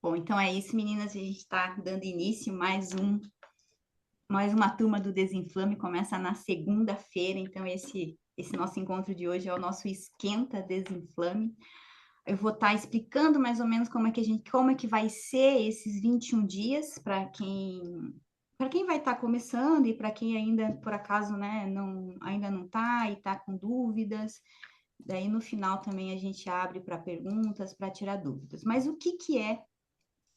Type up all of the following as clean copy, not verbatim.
Bom, então é isso, meninas. A gente está dando início mais uma turma do Desinflame. Começa na segunda-feira. Então, esse nosso encontro de hoje é o nosso Esquenta Desinflame. Eu vou estar explicando mais ou menos como é que vai ser esses 21 dias para quem vai estar começando e para quem ainda, por acaso, né, ainda não está e está com dúvidas. Daí, no final, também a gente abre para perguntas, para tirar dúvidas. Mas o que que é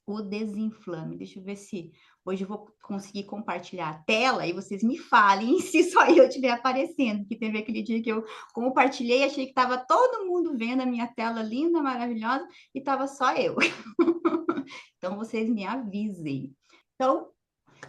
o Desinflame? Deixa eu ver se hoje eu vou conseguir compartilhar a tela e vocês me falem se só eu estiver aparecendo, que teve aquele dia que eu compartilhei, achei que estava todo mundo vendo a minha tela linda, maravilhosa, e estava só eu. Então, vocês me avisem. Então,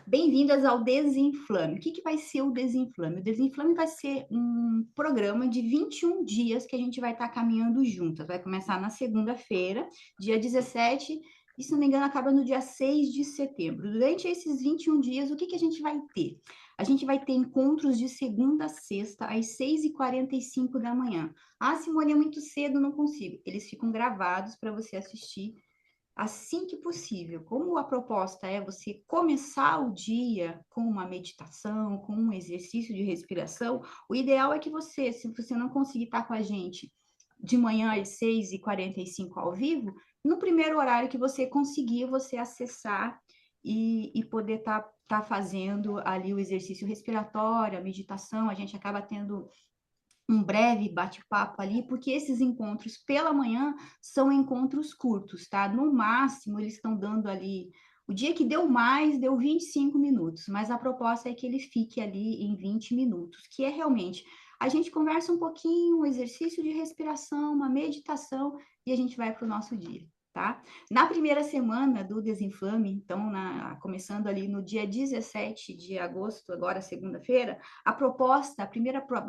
bem-vindas ao Desinflame. O que que vai ser o Desinflame? O Desinflame vai ser um programa de 21 dias que a gente vai estar caminhando juntas. Vai começar na segunda-feira, dia 17, e se não me engano, acaba no dia 6 de setembro. Durante esses 21 dias, o que que a gente vai ter? A gente vai ter encontros de segunda a sexta, às 6h45 da manhã. Ah, Simone, é muito cedo, não consigo. Eles ficam gravados para você assistir assim que possível. Como a proposta é você começar o dia com uma meditação, com um exercício de respiração, o ideal é que você, se você não conseguir estar com a gente de manhã às 6h45 ao vivo, no primeiro horário que você conseguir, você acessar e poder tá fazendo ali o exercício respiratório, a meditação. A gente acaba tendo um breve bate-papo ali, porque esses encontros pela manhã são encontros curtos, tá? No máximo, eles estão dando ali. O dia que deu mais, deu 25 minutos, mas a proposta é que ele fique ali em 20 minutos, que é realmente. A gente conversa um pouquinho, um exercício de respiração, uma meditação, e a gente vai para o nosso dia, tá? Na primeira semana do Desinflame, então, começando ali no dia 17 de agosto, agora segunda-feira, a proposta,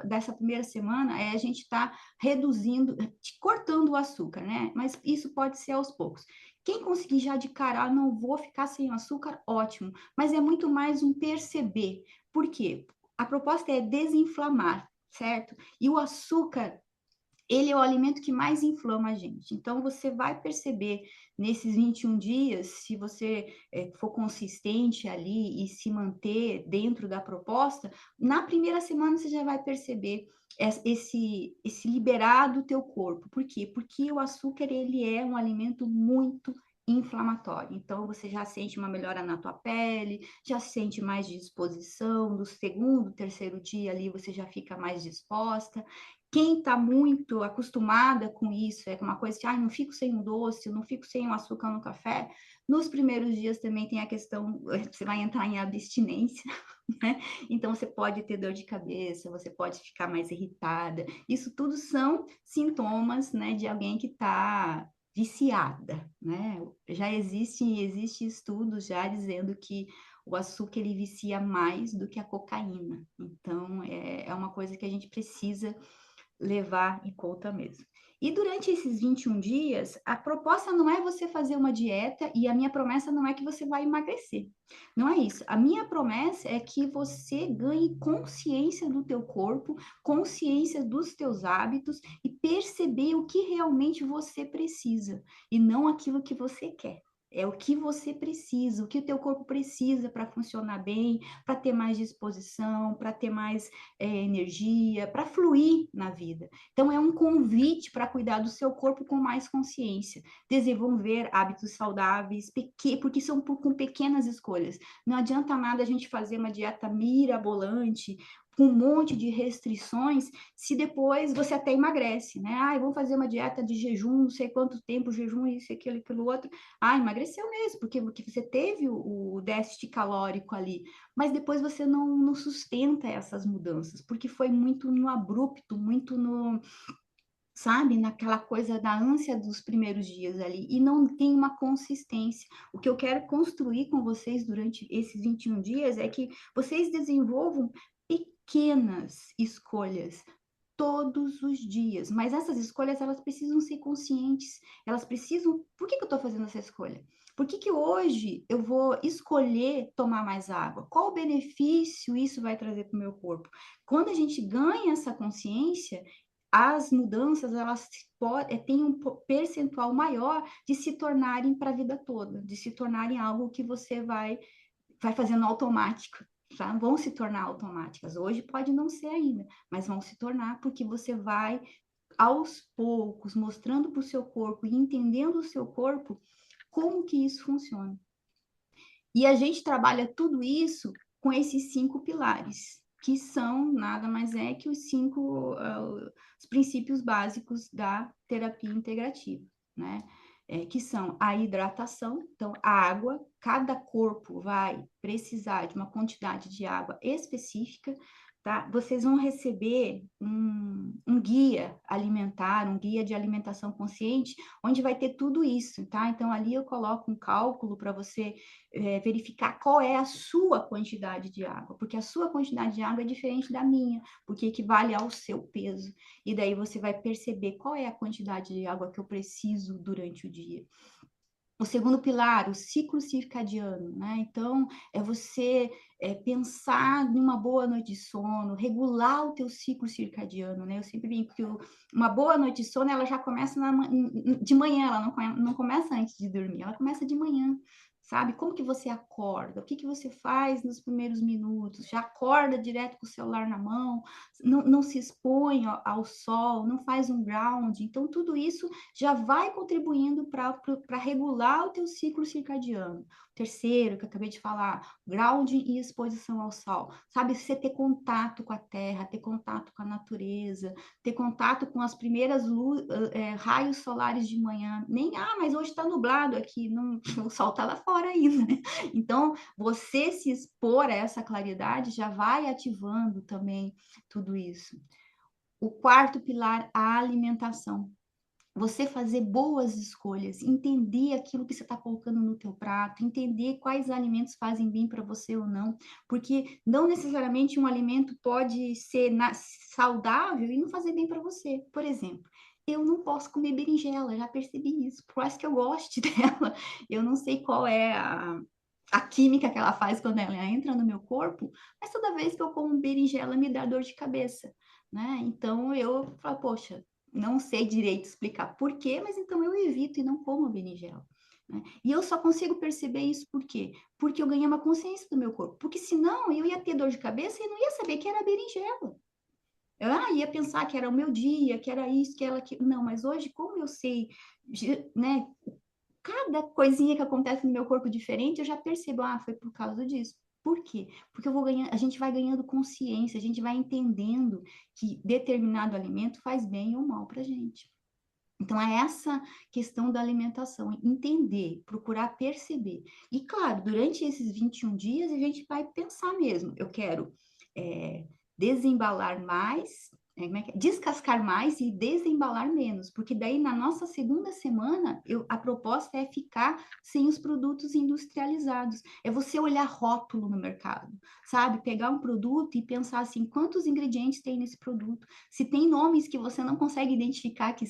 dessa primeira semana é a gente estar reduzindo, cortando o açúcar, né? Mas isso pode ser aos poucos. Quem conseguir já de cara, não vou ficar sem açúcar, ótimo. Mas é muito mais um perceber. Por quê? A proposta é desinflamar, certo? E o açúcar, ele é o alimento que mais inflama a gente. Então, você vai perceber nesses 21 dias, se você for consistente ali e se manter dentro da proposta, na primeira semana você já vai perceber esse liberar do teu corpo. Por quê? Porque o açúcar, ele é um alimento muito inflamatório. Então, você já sente uma melhora na tua pele, já sente mais disposição, do segundo, terceiro dia ali você já fica mais disposta. Quem está muito acostumada com isso, é uma coisa que, não fico sem um doce, não fico sem um açúcar no café, nos primeiros dias também tem a questão, você vai entrar em abstinência, né? Então você pode ter dor de cabeça, você pode ficar mais irritada. Isso tudo são sintomas, né, de alguém que está viciada, né? Já existe estudos já dizendo que o açúcar ele vicia mais do que a cocaína. Então é uma coisa que a gente precisa levar em conta mesmo. E durante esses 21 dias, a proposta não é você fazer uma dieta e a minha promessa não é que você vai emagrecer. Não é isso. A minha promessa é que você ganhe consciência do teu corpo, consciência dos teus hábitos e perceber o que realmente você precisa e não aquilo que você quer. É o que você precisa, o que o teu corpo precisa para funcionar bem, para ter mais disposição, para ter mais energia, para fluir na vida. Então, é um convite para cuidar do seu corpo com mais consciência, desenvolver hábitos saudáveis, porque são com pequenas escolhas. Não adianta nada a gente fazer uma dieta mirabolante, com um monte de restrições, se depois você até emagrece, né? Vamos fazer uma dieta de jejum, não sei quanto tempo, jejum, isso, aquilo outro. Emagreceu mesmo, porque você teve o déficit calórico ali, mas depois você não sustenta essas mudanças, porque foi muito no abrupto, muito no, sabe, naquela coisa da ânsia dos primeiros dias ali, e não tem uma consistência. O que eu quero construir com vocês durante esses 21 dias é que vocês desenvolvam pequenas escolhas todos os dias, mas essas escolhas elas precisam ser conscientes, elas precisam. Por que eu estou fazendo essa escolha? Por que hoje eu vou escolher tomar mais água? Qual benefício isso vai trazer para o meu corpo? Quando a gente ganha essa consciência, as mudanças, elas têm um percentual maior de se tornarem para a vida toda, de se tornarem algo que você vai fazendo automático, tá? Vão se tornar automáticas. Hoje pode não ser ainda, mas vão se tornar porque você vai, aos poucos, mostrando para o seu corpo e entendendo o seu corpo como que isso funciona. E a gente trabalha tudo isso com esses 5 pilares, que são nada mais é que os 5 os princípios básicos da terapia integrativa, né? Que são a hidratação, então a água, cada corpo vai precisar de uma quantidade de água específica, tá? Vocês vão receber um guia alimentar, um guia de alimentação consciente, onde vai ter tudo isso, tá? Então ali eu coloco um cálculo para você verificar qual é a sua quantidade de água, porque a sua quantidade de água é diferente da minha, porque equivale ao seu peso. E daí você vai perceber qual é a quantidade de água que eu preciso durante o dia. O segundo pilar, o ciclo circadiano, né? Então, é você pensar numa boa noite de sono, regular o teu ciclo circadiano, né? Eu sempre brinco que uma boa noite de sono, ela já começa de manhã, ela não começa antes de dormir, ela começa de manhã, sabe? Como que você acorda? O que que você faz nos primeiros minutos? Já acorda direto com o celular na mão? Não se expõe ao sol? Não faz um ground? Então, tudo isso já vai contribuindo para regular o teu ciclo circadiano. Terceiro, que eu acabei de falar, grounding e exposição ao sol. Sabe, você ter contato com a terra, ter contato com a natureza, ter contato com as primeiras raios solares de manhã. Nem, mas hoje está nublado aqui, não, o sol está lá fora ainda, né? Então, você se expor a essa claridade já vai ativando também tudo isso. O quarto pilar, a alimentação. Você fazer boas escolhas, entender aquilo que você está colocando no teu prato, entender quais alimentos fazem bem para você ou não, porque não necessariamente um alimento pode ser saudável e não fazer bem para você. Por exemplo, eu não posso comer berinjela, já percebi isso, por mais que eu goste dela, eu não sei qual é a química que ela faz quando ela entra no meu corpo, mas toda vez que eu como berinjela me dá dor de cabeça, né? Então eu falo, poxa, não sei direito explicar por quê, mas então eu evito e não como berinjela. Né? E eu só consigo perceber isso por quê? Porque eu ganhei uma consciência do meu corpo. Porque senão eu ia ter dor de cabeça e não ia saber que era berinjela. Eu ia pensar que era o meu dia, que era isso, que era aquilo. Não, mas hoje, como eu sei, né, cada coisinha que acontece no meu corpo diferente, eu já percebo, foi por causa disso. Por quê? Porque a gente vai ganhando consciência, a gente vai entendendo que determinado alimento faz bem ou mal para a gente. Então, é essa questão da alimentação, entender, procurar perceber. E, claro, durante esses 21 dias, a gente vai pensar mesmo, eu quero desembalar mais, descascar mais e desembalar menos, porque daí na nossa segunda semana a proposta é ficar sem os produtos industrializados, é você olhar rótulo no mercado, sabe? Pegar um produto e pensar assim, quantos ingredientes tem nesse produto? Se tem nomes que você não consegue identificar que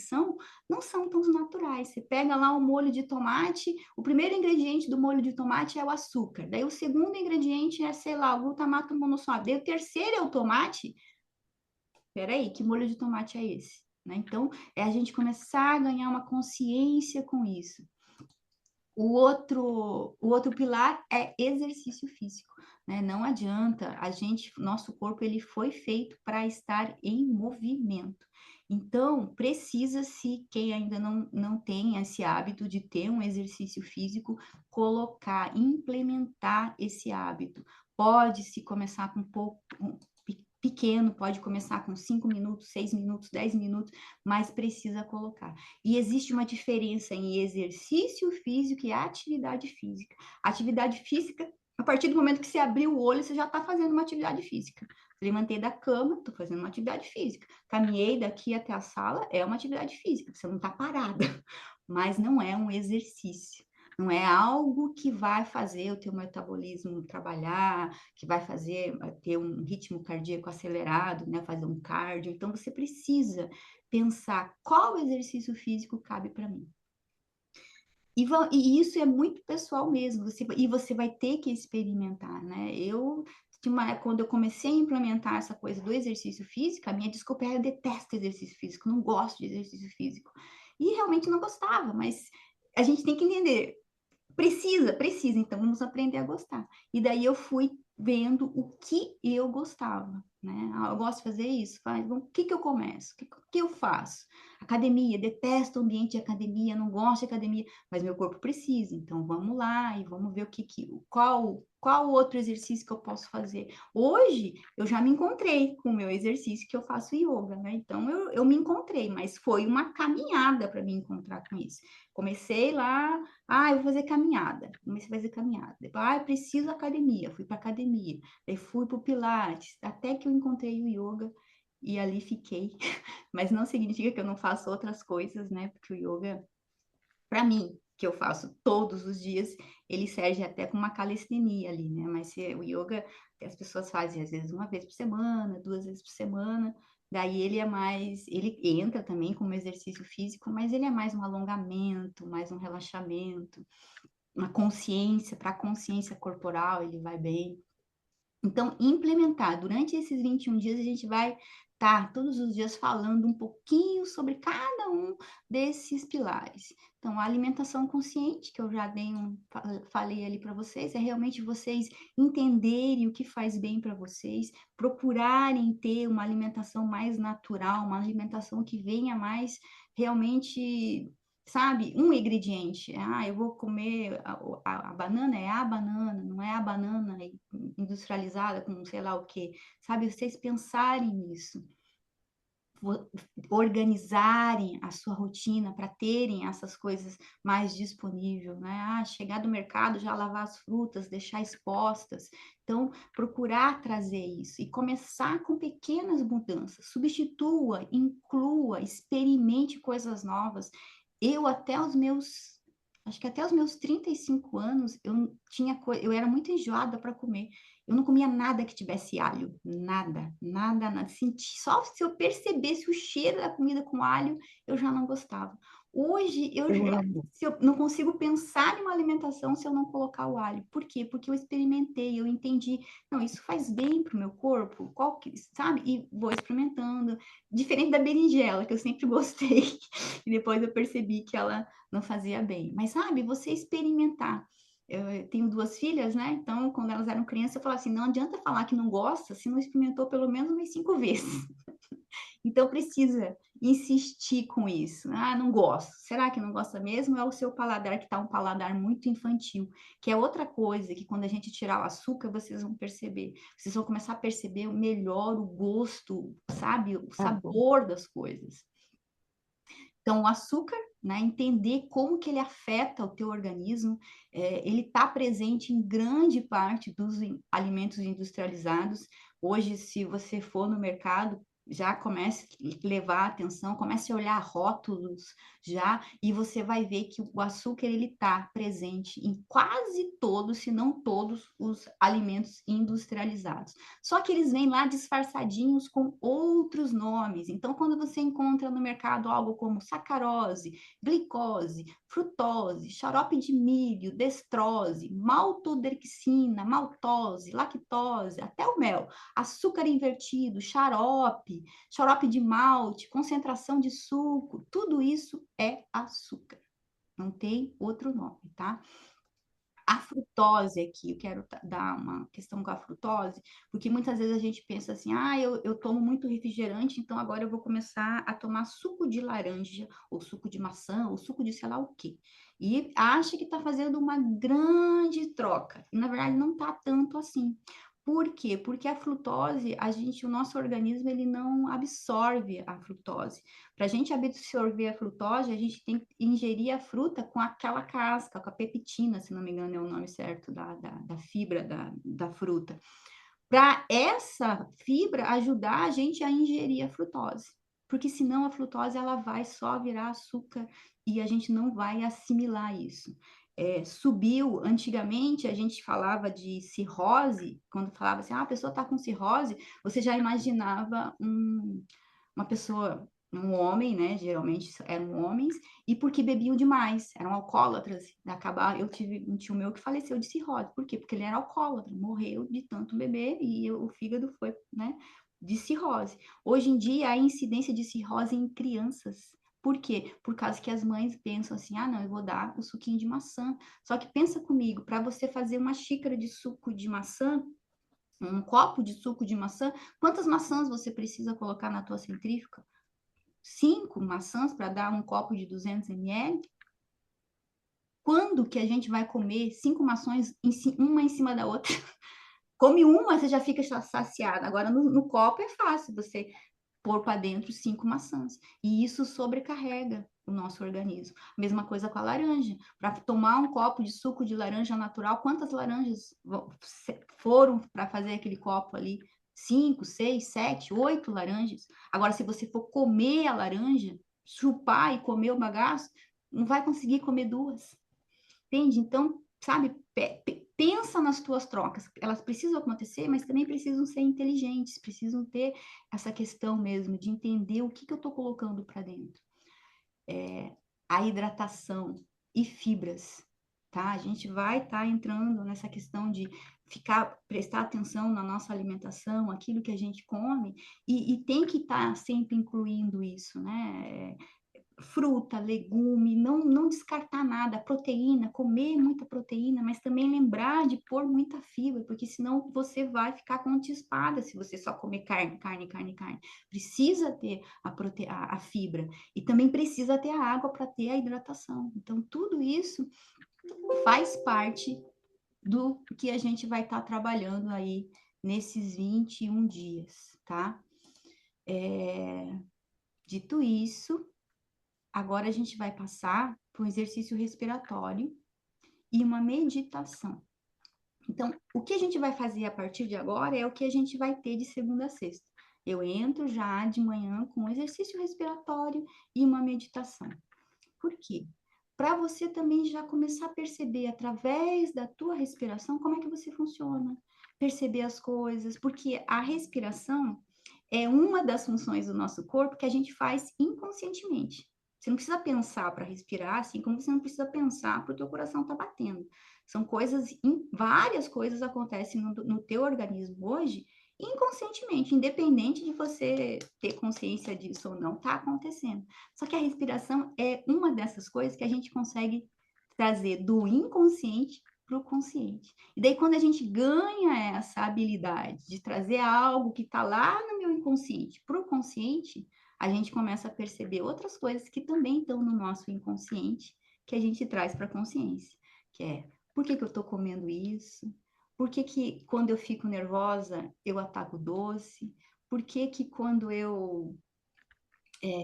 não são tão naturais. Você pega lá um molho de tomate, o primeiro ingrediente do molho de tomate é o açúcar, daí o segundo ingrediente é, sei lá, o glutamato monossódico, daí o terceiro é o tomate. Peraí, que molho de tomate é esse? Né? Então, é a gente começar a ganhar uma consciência com isso. O outro pilar é exercício físico, né? Não adianta, nosso corpo ele foi feito para estar em movimento. Então, precisa-se, quem ainda não tem esse hábito de ter um exercício físico, colocar, implementar esse hábito. Pode-se começar com pouco, pequeno, pode começar com 5 minutos, 6 minutos, 10 minutos, mas precisa colocar. E existe uma diferença em exercício físico e atividade física. Atividade física, a partir do momento que você abrir o olho, você já está fazendo uma atividade física. Levantei da cama, estou fazendo uma atividade física. Caminhei daqui até a sala, é uma atividade física, você não está parada, mas não é um exercício. Não é algo que vai fazer o teu metabolismo trabalhar, que vai fazer ter um ritmo cardíaco acelerado, né? Fazer um cardio. Então, você precisa pensar qual exercício físico cabe para mim. E isso é muito pessoal mesmo, e você vai ter que experimentar, né? Eu quando eu comecei a implementar essa coisa do exercício físico, a minha desculpa era: eu detesto exercício físico, não gosto de exercício físico. E realmente não gostava, mas a gente tem que entender, precisa, então vamos aprender a gostar. E daí eu fui vendo o que eu gostava, né? Ah, eu gosto de fazer isso, bom, o que eu começo? O que eu faço? Academia, detesto o ambiente de academia, não gosto de academia, mas meu corpo precisa, então vamos lá e vamos ver qual outro exercício que eu posso fazer. Hoje eu já me encontrei com o meu exercício que eu faço yoga, né? Então eu me encontrei, mas foi uma caminhada para me encontrar com isso. Comecei lá, eu vou fazer caminhada. Comecei a fazer caminhada. Depois, preciso academia. Fui para academia. Daí fui para o Pilates. Até que eu encontrei o yoga e ali fiquei. Mas não significa que eu não faço outras coisas, né? Porque o yoga, para mim, que eu faço todos os dias, ele serve até como uma calistenia ali, né? Mas o yoga, as pessoas fazem às vezes uma vez por semana, 2 vezes por semana. Daí ele entra também como exercício físico, mas ele é mais um alongamento, mais um relaxamento, uma consciência, para a consciência corporal ele vai bem. Então, implementar. Durante esses 21 dias, a gente vai estar todos os dias falando um pouquinho sobre cada um desses pilares. Então, a alimentação consciente, que eu já falei ali para vocês, é realmente vocês entenderem o que faz bem para vocês, procurarem ter uma alimentação mais natural, uma alimentação que venha mais realmente, sabe, um ingrediente. Eu vou comer a banana, é a banana, não é a banana industrializada com sei lá o quê. Sabe, vocês pensarem nisso, organizarem a sua rotina para terem essas coisas mais disponíveis, né? Chegar do mercado, já lavar as frutas, deixar expostas. Então, procurar trazer isso e começar com pequenas mudanças. Substitua, inclua, experimente coisas novas. Acho que até os meus 35 anos, eu era muito enjoada para comer. Eu não comia nada que tivesse alho, nada, nada, nada. Só se eu percebesse o cheiro da comida com alho, eu já não gostava. Hoje, Eu amo. se eu não consigo pensar em uma alimentação se eu não colocar o alho. Por quê? Porque eu experimentei, eu entendi. Não, isso faz bem para o meu corpo, sabe? E vou experimentando. Diferente da berinjela, que eu sempre gostei. E depois eu percebi que ela não fazia bem. Mas, sabe, você experimentar. Eu tenho 2 filhas, né? Então, quando elas eram crianças, eu falava assim: não adianta falar que não gosta se não experimentou pelo menos umas 5 vezes. Então, precisa insistir com isso. Não gosto. Será que não gosta mesmo? É o seu paladar que está um paladar muito infantil, que é outra coisa que quando a gente tirar o açúcar, vocês vão perceber. Vocês vão começar a perceber melhor o gosto, sabe? O Tá bom. sabor das coisas. Então, o açúcar, né, entender como que ele afeta o teu organismo, ele está presente em grande parte dos alimentos industrializados. Hoje, se você for no mercado, já comece a levar atenção, comece a olhar rótulos já, e você vai ver que o açúcar ele está presente em quase todos, se não todos, os alimentos industrializados. Só que eles vêm lá disfarçadinhos com outros nomes. Então, quando você encontra no mercado algo como sacarose, glicose, frutose, xarope de milho, destrose, maltodextrina, maltose, lactose, até o mel, açúcar invertido, xarope de malte, concentração de suco, tudo isso é açúcar. Não tem outro nome, tá? A frutose aqui, eu quero dar uma questão com a frutose, porque muitas vezes a gente pensa assim: eu tomo muito refrigerante, então agora eu vou começar a tomar suco de laranja, ou suco de maçã, ou suco de sei lá o quê. E acha que está fazendo uma grande troca. E na verdade não está tanto assim. Por quê? Porque a frutose, o nosso organismo, ele não absorve a frutose. Para a gente absorver a frutose, a gente tem que ingerir a fruta com aquela casca, com a peptina, se não me engano é o nome certo da fibra da fruta. Para essa fibra ajudar a gente a ingerir a frutose. Porque senão a frutose ela vai só virar açúcar e a gente não vai assimilar isso. Subiu, antigamente a gente falava de cirrose, quando falava assim, a pessoa está com cirrose, você já imaginava uma pessoa um homem, né? Geralmente eram homens, e porque bebiam demais, eram alcoólatras. Acabar, eu tive um tio meu que faleceu de cirrose. Por quê? Porque ele era alcoólatra, morreu de tanto beber e o fígado foi, né? De cirrose. Hoje em dia, a incidência de cirrose em crianças. Por quê? Por causa que as mães pensam assim: ah, não, eu vou dar o suquinho de maçã. Só que pensa comigo, para você fazer uma xícara de suco de maçã, um copo de suco de maçã, quantas maçãs você precisa colocar na tua centrífuga? 5 maçãs para dar um copo de 200 ml? Quando que a gente vai comer 5 maçãs uma em cima da outra? Come uma, você já fica saciada. Agora, no copo é fácil você pôr para dentro 5 maçãs. E isso sobrecarrega o nosso organismo. Mesma coisa com a laranja. Para tomar um copo de suco de laranja natural, quantas laranjas foram para fazer aquele copo ali? 5, 6, 7, 8 laranjas. Agora, se você for comer a laranja, chupar e comer o bagaço, não vai conseguir comer duas. Entende? Então, sabe, pensa nas tuas trocas. Elas precisam acontecer, mas também precisam ser inteligentes, precisam ter essa questão mesmo de entender o que eu estou colocando para dentro. A hidratação e fibras, tá? A gente vai estar entrando nessa questão de prestar atenção na nossa alimentação, aquilo que a gente come, e tem que estar sempre incluindo isso, né? Fruta, legume, não descartar nada, proteína, comer muita proteína, mas também lembrar de pôr muita fibra, porque senão você vai ficar constipada se você só comer carne, carne, carne, carne. Precisa ter a fibra e também precisa ter a água para ter a hidratação. Então, tudo isso faz parte do que a gente vai estar trabalhando aí nesses 21 dias, tá? Dito isso, agora a gente vai passar por um exercício respiratório e uma meditação. Então, o que a gente vai fazer a partir de agora é o que a gente vai ter de segunda a sexta. Eu entro já de manhã com um exercício respiratório e uma meditação. Por quê? Para você também já começar a perceber através da tua respiração como é que você funciona, perceber as coisas, porque a respiração é uma das funções do nosso corpo que a gente faz inconscientemente. Você não precisa pensar para respirar, assim como você não precisa pensar para o teu coração estar batendo. São coisas, várias coisas acontecem no teu organismo hoje inconscientemente, independente de você ter consciência disso ou não, está acontecendo. Só que a respiração é uma dessas coisas que a gente consegue trazer do inconsciente para o consciente. E daí, quando a gente ganha essa habilidade de trazer algo que está lá no meu inconsciente para o consciente, a gente começa a perceber outras coisas que também estão no nosso inconsciente, que a gente traz para a consciência, que é por que eu estou comendo isso? Por que quando eu fico nervosa eu ataco doce? Por que quando eu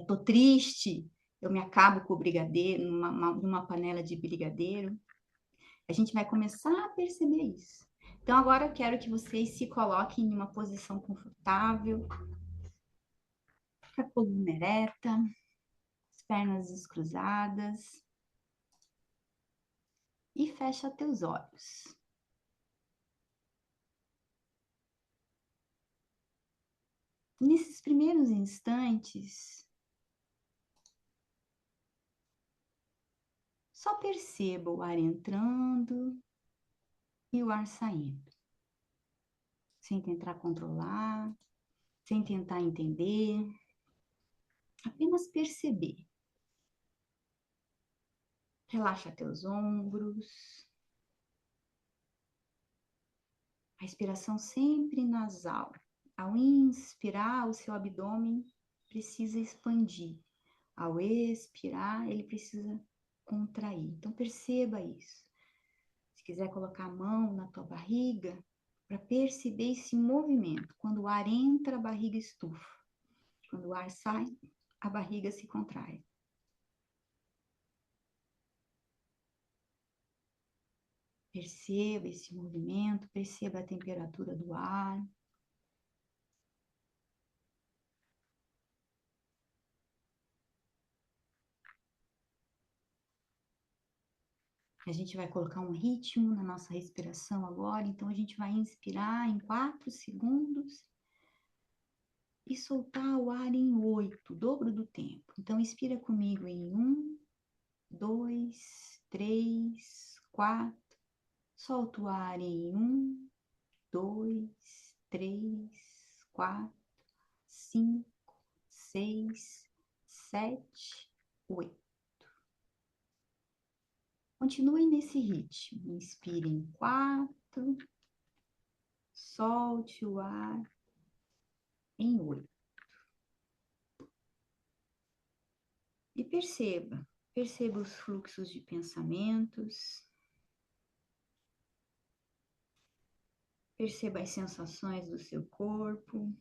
tô triste eu me acabo com o brigadeiro, numa panela de brigadeiro? A gente vai começar a perceber isso. Então, agora eu quero que vocês se coloquem em uma posição confortável, com a coluna ereta, as pernas descruzadas e fecha teus olhos. Nesses primeiros instantes, só perceba o ar entrando e o ar saindo, sem tentar controlar, sem tentar entender, apenas perceber. Relaxa teus ombros, a respiração sempre nasal. Ao inspirar, o seu abdômen precisa expandir. Ao expirar, ele precisa contrair. Então perceba isso. Se quiser colocar a mão na tua barriga, para perceber esse movimento. Quando o ar entra, a barriga estufa. Quando o ar sai, a barriga se contrai. Perceba esse movimento, perceba a temperatura do ar. A gente vai colocar um ritmo na nossa respiração agora, então a gente vai inspirar em 4 segundos e soltar o ar em 8, o dobro do tempo. Então, inspira comigo em 1, 2, 3, 4. Solta o ar em 1, 2, 3, 4, 5, 6, 7, 8. Continue nesse ritmo. Inspire em 4, solte o ar em 8. E perceba os fluxos de pensamentos, perceba as sensações do seu corpo,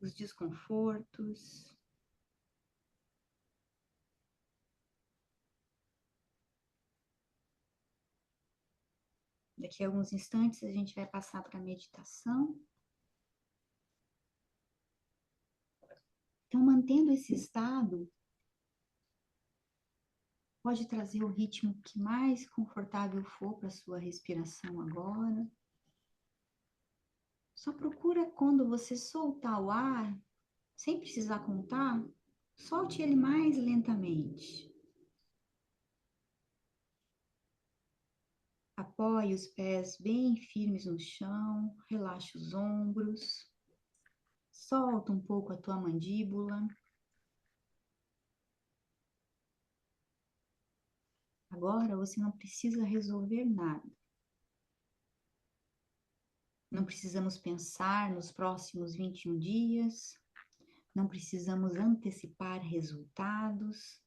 os desconfortos. Daqui a alguns instantes a gente vai passar para a meditação. Então, mantendo esse estado, pode trazer o ritmo que mais confortável for para a sua respiração agora. Só procura quando você soltar o ar, sem precisar contar, solte ele mais lentamente. Apoie os pés bem firmes no chão, relaxe os ombros, solta um pouco a tua mandíbula. Agora você não precisa resolver nada. Não precisamos pensar nos próximos 21 dias, não precisamos antecipar resultados.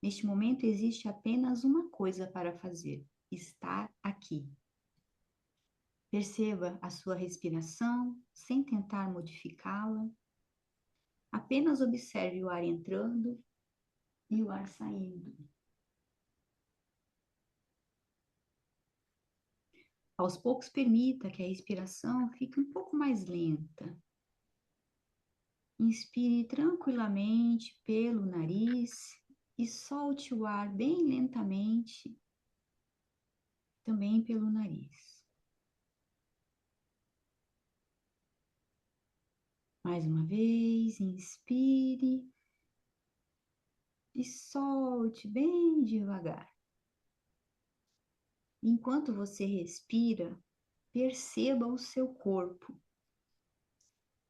Neste momento existe apenas uma coisa para fazer: estar aqui. Perceba a sua respiração sem tentar modificá-la. Apenas observe o ar entrando e o ar saindo. Aos poucos, permita que a respiração fique um pouco mais lenta. Inspire tranquilamente pelo nariz e solte o ar bem lentamente também pelo nariz. Mais uma vez, inspire e solte bem devagar. Enquanto você respira, perceba o seu corpo.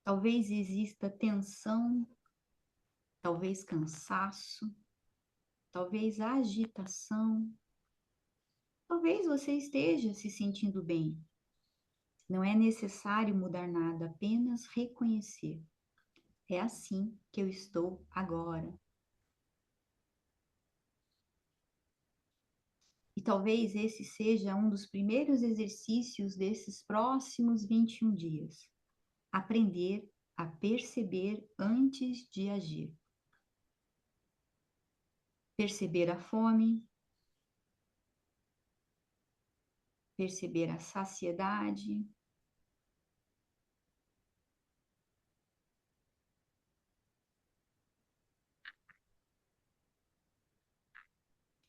Talvez exista tensão, talvez cansaço, talvez agitação. Talvez você esteja se sentindo bem. Não é necessário mudar nada, apenas reconhecer. É assim que eu estou agora. E talvez esse seja um dos primeiros exercícios desses próximos 21 dias. Aprender a perceber antes de agir. Perceber a fome, perceber a saciedade,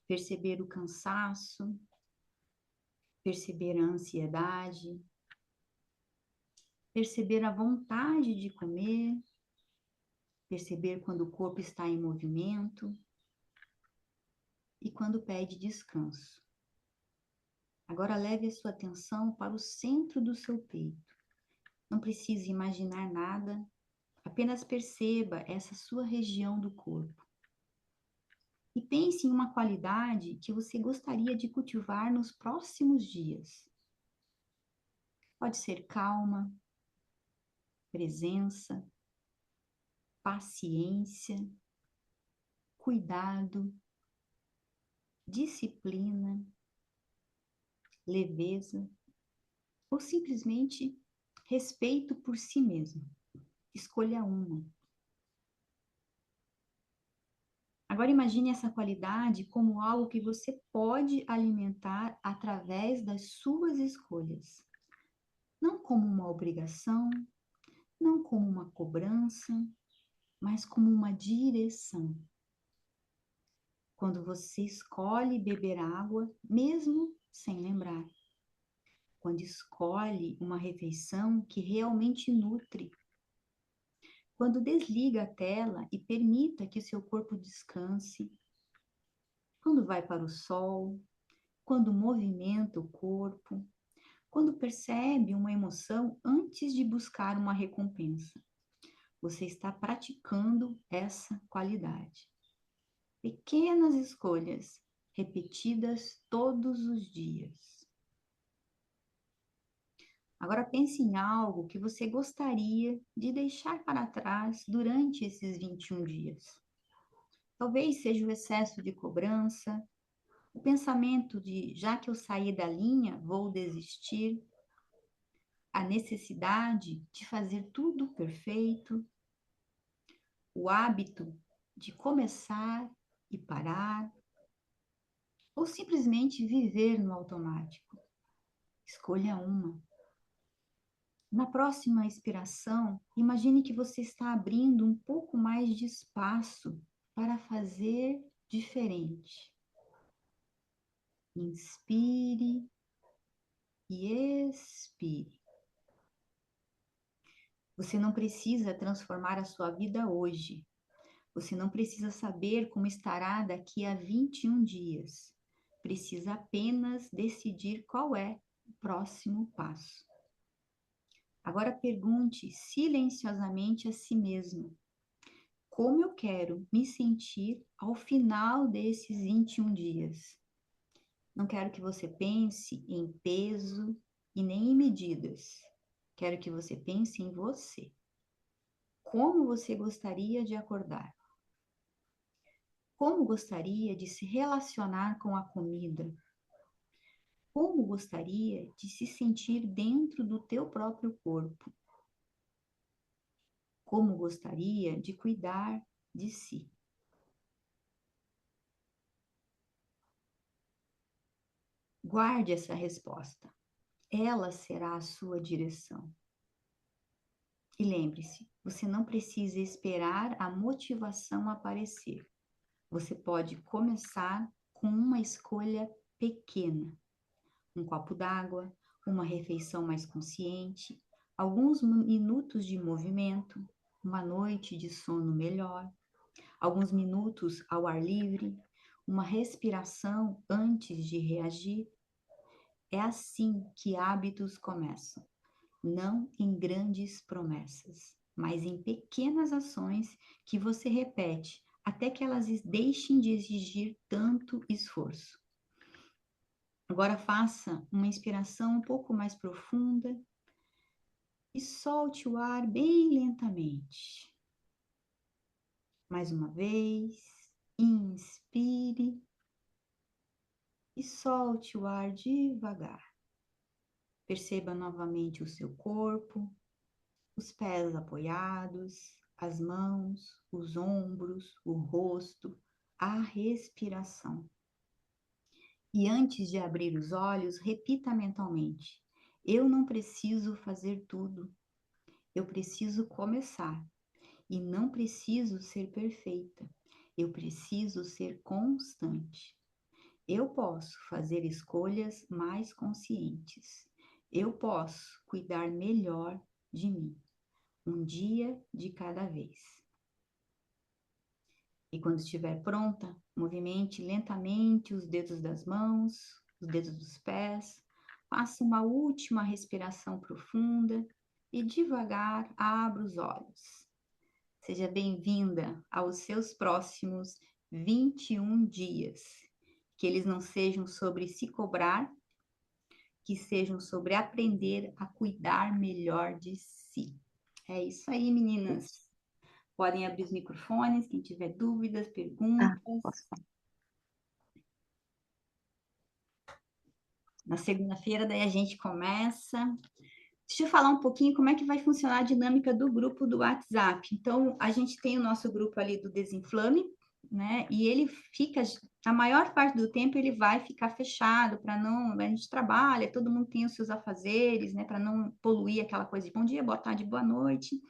perceber o cansaço, perceber a ansiedade, perceber a vontade de comer, perceber quando o corpo está em movimento e quando pede descanso. Agora leve a sua atenção para o centro do seu peito. Não precisa imaginar nada, apenas perceba essa sua região do corpo. E pense em uma qualidade que você gostaria de cultivar nos próximos dias. Pode ser calma, presença, paciência, cuidado, disciplina, leveza ou simplesmente respeito por si mesmo. Escolha uma. Agora imagine essa qualidade como algo que você pode alimentar através das suas escolhas. Não como uma obrigação, não como uma cobrança, mas como uma direção. Quando você escolhe beber água, mesmo sem lembrar. Quando escolhe uma refeição que realmente nutre. Quando desliga a tela e permita que o seu corpo descanse. Quando vai para o sol, quando movimenta o corpo, quando percebe uma emoção antes de buscar uma recompensa. Você está praticando essa qualidade. Pequenas escolhas, repetidas todos os dias. Agora pense em algo que você gostaria de deixar para trás durante esses 21 dias. Talvez seja o excesso de cobrança, o pensamento de já que eu saí da linha, vou desistir, a necessidade de fazer tudo perfeito, o hábito de começar e parar, ou simplesmente viver no automático. Escolha uma. Na próxima expiração, imagine que você está abrindo um pouco mais de espaço para fazer diferente. Inspire e expire. Você não precisa transformar a sua vida hoje. Você não precisa saber como estará daqui a 21 dias. Precisa apenas decidir qual é o próximo passo. Agora pergunte silenciosamente a si mesmo: como eu quero me sentir ao final desses 21 dias? Não quero que você pense em peso e nem em medidas. Quero que você pense em você. Como você gostaria de acordar? Como gostaria de se relacionar com a comida? Como gostaria de se sentir dentro do teu próprio corpo? Como gostaria de cuidar de si? Guarde essa resposta. Ela será a sua direção. E lembre-se, você não precisa esperar a motivação aparecer. Você pode começar com uma escolha pequena. Um copo d'água, uma refeição mais consciente, alguns minutos de movimento, uma noite de sono melhor, alguns minutos ao ar livre, uma respiração antes de reagir. É assim que hábitos começam, não em grandes promessas, mas em pequenas ações que você repete até que elas deixem de exigir tanto esforço. Agora faça uma inspiração um pouco mais profunda e solte o ar bem lentamente. Mais uma vez, inspire e solte o ar devagar. Perceba novamente o seu corpo, os pés apoiados, as mãos, os ombros, o rosto, a respiração. E antes de abrir os olhos, repita mentalmente: eu não preciso fazer tudo. Eu preciso começar e não preciso ser perfeita. Eu preciso ser constante. Eu posso fazer escolhas mais conscientes. Eu posso cuidar melhor de mim, um dia de cada vez. E quando estiver pronta, movimente lentamente os dedos das mãos, os dedos dos pés. Faça uma última respiração profunda e devagar abra os olhos. Seja bem-vinda aos seus próximos 21 dias. Que eles não sejam sobre se cobrar, que sejam sobre aprender a cuidar melhor de si. É isso aí, meninas. Podem abrir os microfones, quem tiver dúvidas, perguntas. Posso falar. Na segunda-feira, daí a gente começa. Deixa eu falar um pouquinho como é que vai funcionar a dinâmica do grupo do WhatsApp. Então, a gente tem o nosso grupo ali do Desinflame, né? E ele fica, a maior parte do tempo, ele vai ficar fechado para não. A gente trabalha, todo mundo tem os seus afazeres, né? Para não poluir aquela coisa de bom dia, boa tarde, boa noite.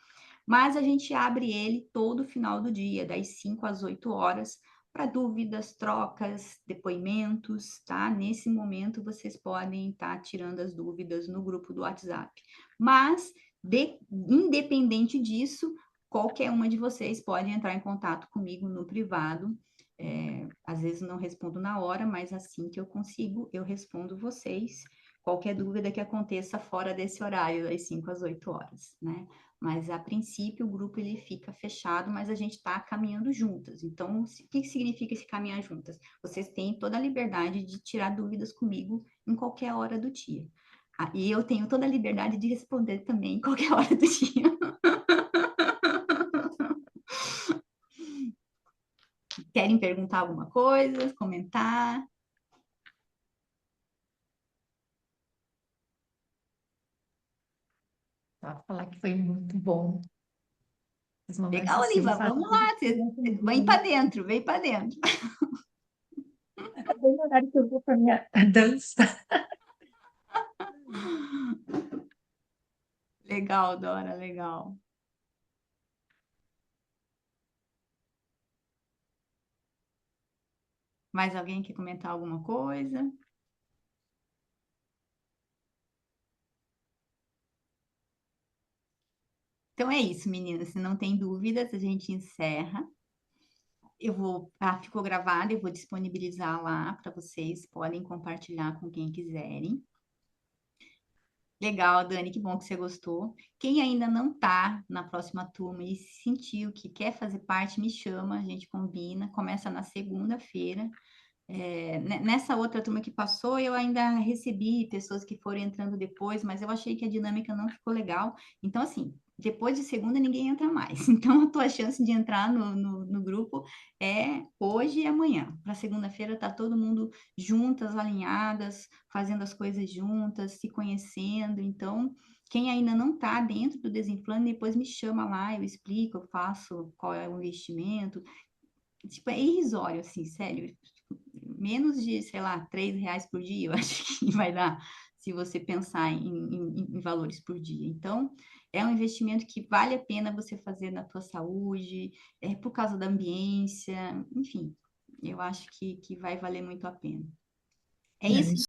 Mas a gente abre ele todo final do dia, das 5 às 8 horas, para dúvidas, trocas, depoimentos, tá? Nesse momento vocês podem estar tirando as dúvidas no grupo do WhatsApp. Mas, independente disso, qualquer uma de vocês pode entrar em contato comigo no privado. Às vezes não respondo na hora, mas assim que eu consigo, eu respondo vocês. Qualquer dúvida que aconteça fora desse horário, das 5 às 8 horas, né? Mas, a princípio, o grupo ele fica fechado, mas a gente está caminhando juntas. Então, o que significa esse caminhar juntas? Vocês têm toda a liberdade de tirar dúvidas comigo em qualquer hora do dia. E eu tenho toda a liberdade de responder também em qualquer hora do dia. Querem perguntar alguma coisa, comentar? Só falar que foi muito bom. Os momentos Legal, assim me Oliva, fazem vamos lá. Vem para dentro, vem para dentro. bem no horário que eu vou para minha dança. Legal, Dora, legal. Mais alguém quer comentar alguma coisa? Então é isso, meninas. Se não tem dúvidas, a gente encerra. Ficou gravado, eu vou disponibilizar lá para vocês, podem compartilhar com quem quiserem. Legal, Dani, que bom que você gostou. Quem ainda não está na próxima turma e sentiu que quer fazer parte, me chama, a gente combina. Começa na segunda-feira. Nessa outra turma que passou, eu ainda recebi pessoas que foram entrando depois, mas eu achei que a dinâmica não ficou legal. Então, assim, depois de segunda, ninguém entra mais. Então, a tua chance de entrar no grupo é hoje e amanhã. Para segunda-feira, tá todo mundo juntas, alinhadas, fazendo as coisas juntas, se conhecendo. Então, quem ainda não está dentro do Desenplano, depois me chama lá, eu explico, eu faço qual é o investimento. Tipo, é irrisório, assim, sério. Menos de, sei lá, R$ 3 por dia, eu acho que vai dar, se você pensar em valores por dia. Então, é um investimento que vale a pena você fazer na tua saúde, por causa da ambiência, enfim, eu acho que vai valer muito a pena. É É isso. isso.